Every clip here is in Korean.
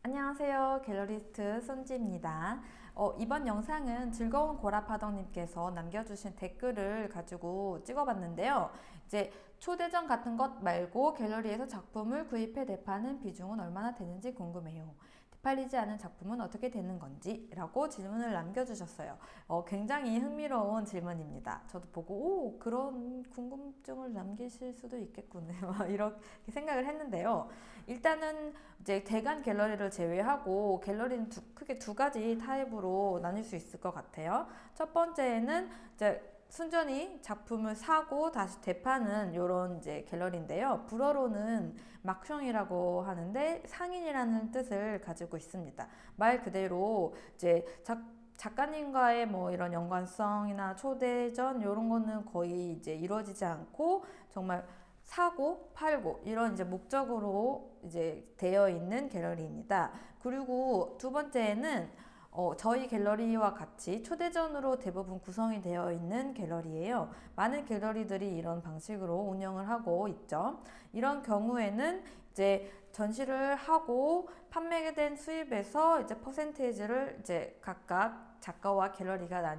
안녕하세요. 갤러리스트 손지입니다. 이번 영상은 즐거운 고라파덕님께서 남겨주신 댓글을 가지고 찍어봤는데요. 이제 초대전 같은 것 말고 갤러리에서 작품을 구입해 대파는 비중은 얼마나 되는지 궁금해요. 되팔리지 않은 작품은 어떻게 되는 건지? 라고 질문을 남겨주셨어요. 굉장히 흥미로운 질문입니다. 저도 보고 그런 궁금증을 남기실 수도 있겠군요. 이렇게 생각을 했는데요. 일단은 이제 대관 갤러리를 제외하고 갤러리는 크게 두 가지 타입으로 나뉠 수 있을 것 같아요. 첫 번째는 이제 순전히 작품을 사고 다시 되파는 이런 이제 갤러리인데요. 불어로는 막숑이라고 하는데 상인이라는 뜻을 가지고 있습니다. 말 그대로 이제 작가님과의 뭐 이런 연관성이나 초대전 이런 거는 거의 이제 이루어지지 않고 정말 사고 팔고 이런 이제 목적으로 이제 되어 있는 갤러리입니다. 그리고 두 번째는 저희 갤러리와 같이 초대전으로 대부분 구성이 되어 있는 갤러리예요. 많은 갤러리들이 이런 방식으로 운영을 하고 있죠. 이런 경우에는 이제 전시를 하고 판매된 수입에서 이제 퍼센테이지를 이제 각각 작가와 갤러리가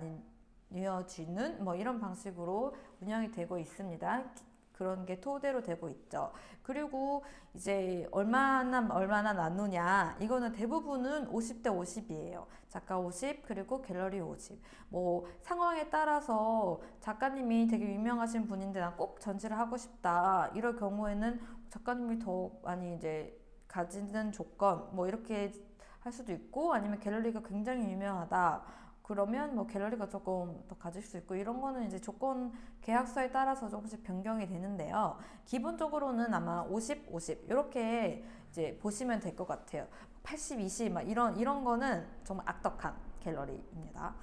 나뉘어지는 뭐 이런 방식으로 운영이 되고 있습니다. 그런 게 토대로 되고 있죠. 그리고 이제 얼마나 나누냐, 이거는 대부분은 50대 50이에요. 작가 50 그리고 갤러리 50. 뭐 상황에 따라서 작가님이 되게 유명하신 분인데 난 꼭 전시를 하고 싶다, 이럴 경우에는 작가님이 더 많이 이제 가지는 조건 뭐 이렇게 할 수도 있고, 아니면 갤러리가 굉장히 유명하다 그러면 뭐 갤러리가 조금 더 가질 수 있고, 이런 거는 이제 조건 계약서에 따라서 조금씩 변경이 되는데요. 기본적으로는 아마 50, 50 이렇게 이제 보시면 될 것 같아요. 80, 20 막 이런 거는 정말 악덕한 갤러리입니다.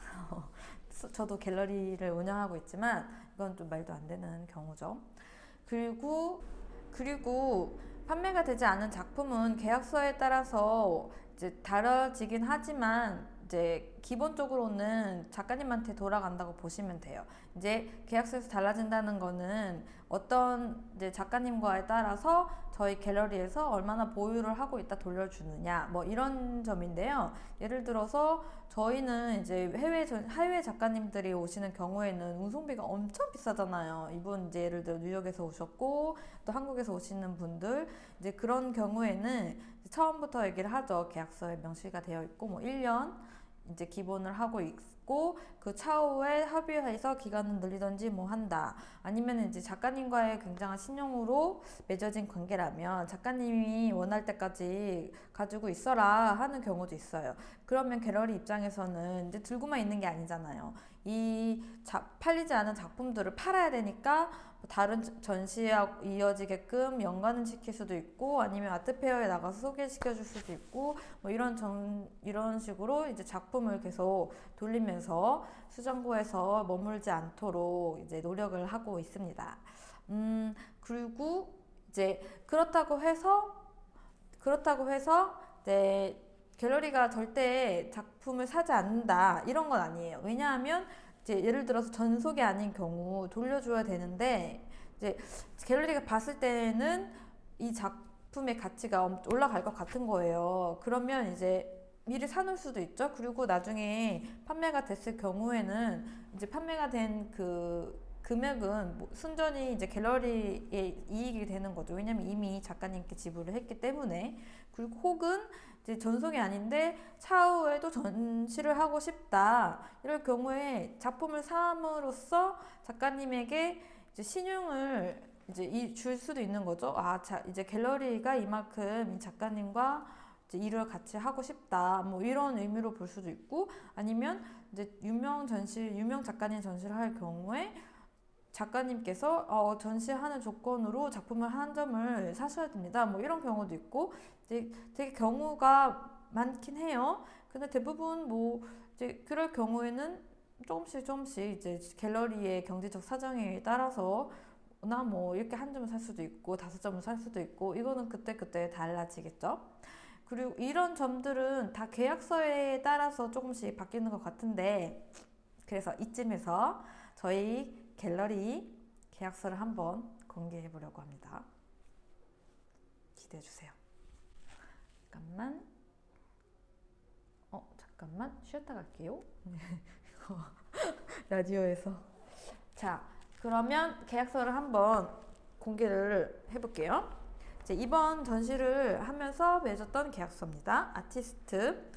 저도 갤러리를 운영하고 있지만 이건 좀 말도 안 되는 경우죠. 그리고 판매가 되지 않은 작품은 계약서에 따라서 이제 다뤄지긴 하지만 이제 기본적으로는 작가님한테 돌아간다고 보시면 돼요. 이제 계약서에서 달라진다는 거는 어떤 이제 작가님과에 따라서 저희 갤러리에서 얼마나 보유를 하고 있다 돌려주느냐 뭐 이런 점인데요. 예를 들어서 저희는 이제 해외 작가님들이 오시는 경우에는 운송비가 엄청 비싸잖아요. 이분 이제 예를 들어 뉴욕에서 오셨고 또 한국에서 오시는 분들, 이제 그런 경우에는 처음부터 얘기를 하죠. 계약서에 명시가 되어 있고 뭐 1년 이제 기본을 하고 있고 그 차후에 합의해서 기간을 늘리든지 뭐 한다. 아니면 이제 작가님과의 굉장한 신용으로 맺어진 관계라면 작가님이 원할 때까지 가지고 있어라 하는 경우도 있어요. 그러면 갤러리 입장에서는 이제 들고만 있는 게 아니잖아요. 팔리지 않은 작품들을 팔아야 되니까 다른 전시와 이어지게끔 연관을 시킬 수도 있고, 아니면 아트페어에 나가서 소개시켜 줄 수도 있고, 뭐 이런 식으로 이제 작품을 계속 돌리면서 수정고에서 머물지 않도록 이제 노력을 하고 있습니다. 그리고 이제 그렇다고 해서 이제 갤러리가 절대 작품을 사지 않는다 이런 건 아니에요. 왜냐하면 이제 예를 들어서 전속이 아닌 경우 돌려줘야 되는데, 이제 갤러리가 봤을 때는 이 작품의 가치가 올라갈 것 같은 거예요. 그러면 이제 미리 사놓을 수도 있죠. 그리고 나중에 판매가 됐을 경우에는 이제 판매가 된 그 금액은 뭐 순전히 이제 갤러리의 이익이 되는 거죠. 왜냐면 이미 작가님께 지불을 했기 때문에. 그리고 혹은 이제 전속이 아닌데 차후에도 전시를 하고 싶다, 이럴 경우에 작품을 사함으로써 작가님에게 이제 신용을 이제 줄 수도 있는 거죠. 이제 갤러리가 이만큼 이 작가님과 이제 일을 같이 하고 싶다, 뭐 이런 의미로 볼 수도 있고, 아니면 이제 유명 작가님 전시를 할 경우에 작가님께서 전시하는 조건으로 작품을 한 점을 사셔야 됩니다, 뭐 이런 경우도 있고, 이제 되게 경우가 많긴 해요. 근데 대부분 뭐 이제 그럴 경우에는 조금씩 이제 갤러리의 경제적 사정에 따라서 나 뭐 이렇게 한 점을 살 수도 있고 5점을 살 수도 있고, 이거는 그때그때 달라지겠죠. 그리고 이런 점들은 다 계약서에 따라서 조금씩 바뀌는 것 같은데, 그래서 이쯤에서 저희 갤러리 계약서를 한번 공개해 보려고 합니다. 기대해 주세요. 잠깐만. 잠깐만 쉬었다 갈게요. 라디오에서. 자, 그러면 계약서를 한번 공개를 해볼게요. 이제 이번 전시를 하면서 맺었던 계약서입니다. 아티스트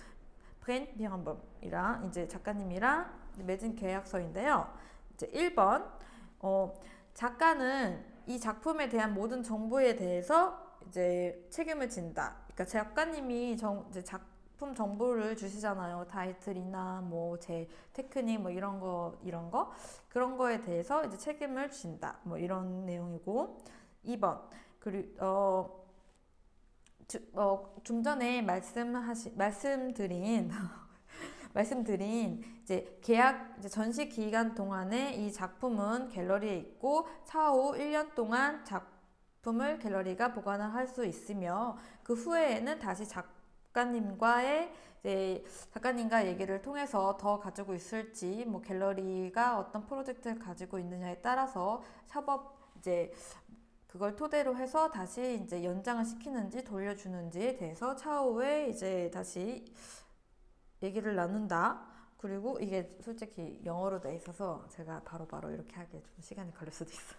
브렌트 비언범이랑 이제 작가님이랑 맺은 계약서인데요. 이제 1번 작가는 이 작품에 대한 모든 정보에 대해서 이제 책임을 진다. 그러니까 작가님이 이제 작품 정보를 주시잖아요. 타이틀이나 뭐 제 테크닉 뭐 이런 거 그런 거에 대해서 이제 책임을 진다. 뭐 이런 내용이고 2번 그리고 좀 전에 말씀드린 이제 이제 전시 기간 동안에 이 작품은 갤러리에 있고 차후 1년 동안 작품을 갤러리가 보관을 할 수 있으며 그 후에는 다시 작가님과 얘기를 통해서 더 가지고 있을지 뭐 갤러리가 어떤 프로젝트를 가지고 있느냐에 따라서 이제 그걸 토대로 해서 다시 이제 연장을 시키는지 돌려주는지에 대해서 차후에 이제 다시 얘기를 나눈다. 그리고 이게 솔직히 영어로 돼 있어서 제가 바로바로 이렇게 하기에 좀 시간이 걸릴 수도 있어요.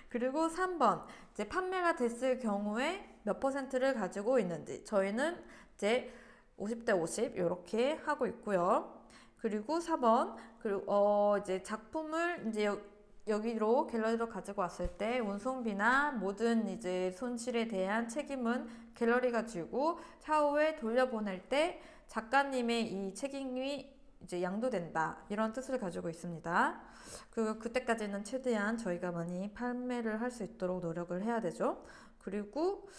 그리고 3번 이제 판매가 됐을 경우에 몇 퍼센트를 가지고 있는지 저희는 이제 50대 50 이렇게 하고 있고요. 그리고 4번 그리고 이제 작품을 이제 여기로 갤러리로 가지고 왔을 때 운송비나 모든 이제 손실에 대한 책임은 갤러리가 지고 차후에 돌려보낼 때 작가님의 이 책임이 이제 양도된다. 이런 뜻을 가지고 있습니다. 그때까지는 최대한 저희가 많이 판매를 할 수 있도록 노력을 해야 되죠. 그리고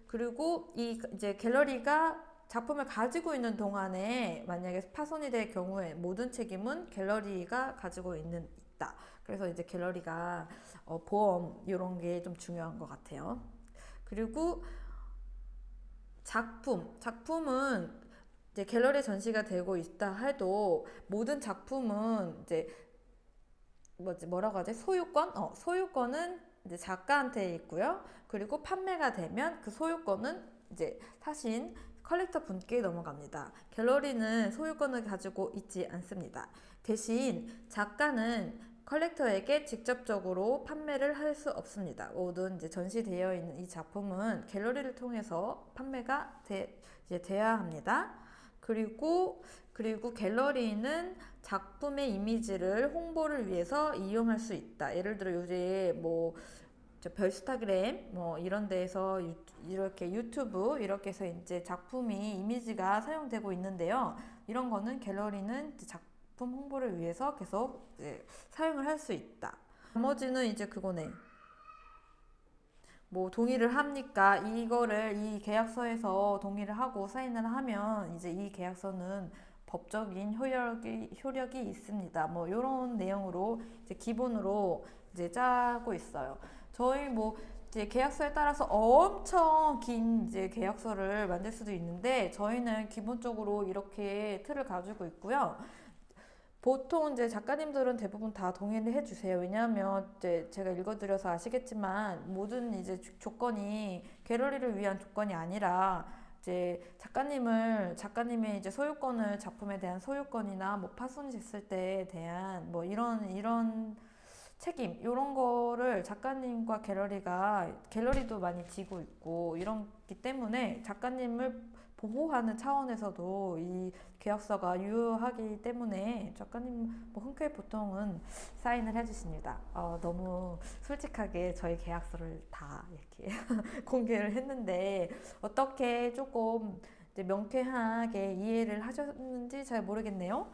그리고 이제 갤러리가 작품을 가지고 있는 동안에 만약에 파손이 될 경우에 모든 책임은 갤러리가 가지고 있다. 그래서 이제 갤러리가 보험 이런 게 좀 중요한 것 같아요. 그리고 작품은 이제 갤러리 전시가 되고 있다 해도 모든 작품은 이제 뭐라고 하지? 소유권은 이제 작가한테 있고요. 그리고 판매가 되면 그 소유권은 이제 사신 컬렉터 분께 넘어갑니다. 갤러리는 소유권을 가지고 있지 않습니다. 대신 작가는 컬렉터에게 직접적으로 판매를 할 수 없습니다. 모든 이제 전시되어 있는 이 작품은 갤러리를 통해서 판매가 이제 돼야 합니다. 그리고 갤러리는 작품의 이미지를 홍보를 위해서 이용할 수 있다. 예를 들어 요새 뭐 별스타그램 뭐 이런 데에서 이렇게 유튜브 이렇게 해서 이제 작품이 이미지가 사용되고 있는데요. 이런 거는 갤러리는 이제 작품 홍보를 위해서 계속 이제 사용을 할 수 있다. 나머지는 이제 그거네. 뭐 동의를 합니까? 이 계약서에서 동의를 하고 사인을 하면 이제 이 계약서는 법적인 효력이 있습니다. 뭐 이런 내용으로 이제 기본으로 이제 짜고 있어요. 저희 뭐 이제 계약서에 따라서 엄청 긴 이제 계약서를 만들 수도 있는데 저희는 기본적으로 이렇게 틀을 가지고 있고요. 보통 이제 작가님들은 대부분 다 동의를 해주세요. 왜냐하면 이제 제가 읽어드려서 아시겠지만 모든 이제 조건이 갤러리를 위한 조건이 아니라 이제 작가님의 이제 소유권을 작품에 대한 소유권이나 뭐 파손이 됐을 때에 대한 뭐 이런 책임 이런 거를 작가님과 갤러리도 많이 지고 있고 이렇기 때문에 작가님을 보호하는 차원에서도 이 계약서가 유효하기 때문에 작가님 뭐 흔쾌히 보통은 사인을 해주십니다. 너무 솔직하게 저희 계약서를 다 이렇게 공개를 했는데 어떻게 조금 이제 명쾌하게 이해를 하셨는지 잘 모르겠네요.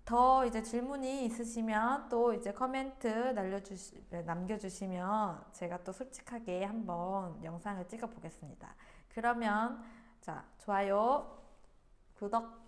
더 이제 질문이 있으시면 또 이제 코멘트 남겨주시면 제가 또 솔직하게 한번 영상을 찍어 보겠습니다. 그러면 자, 좋아요, 구독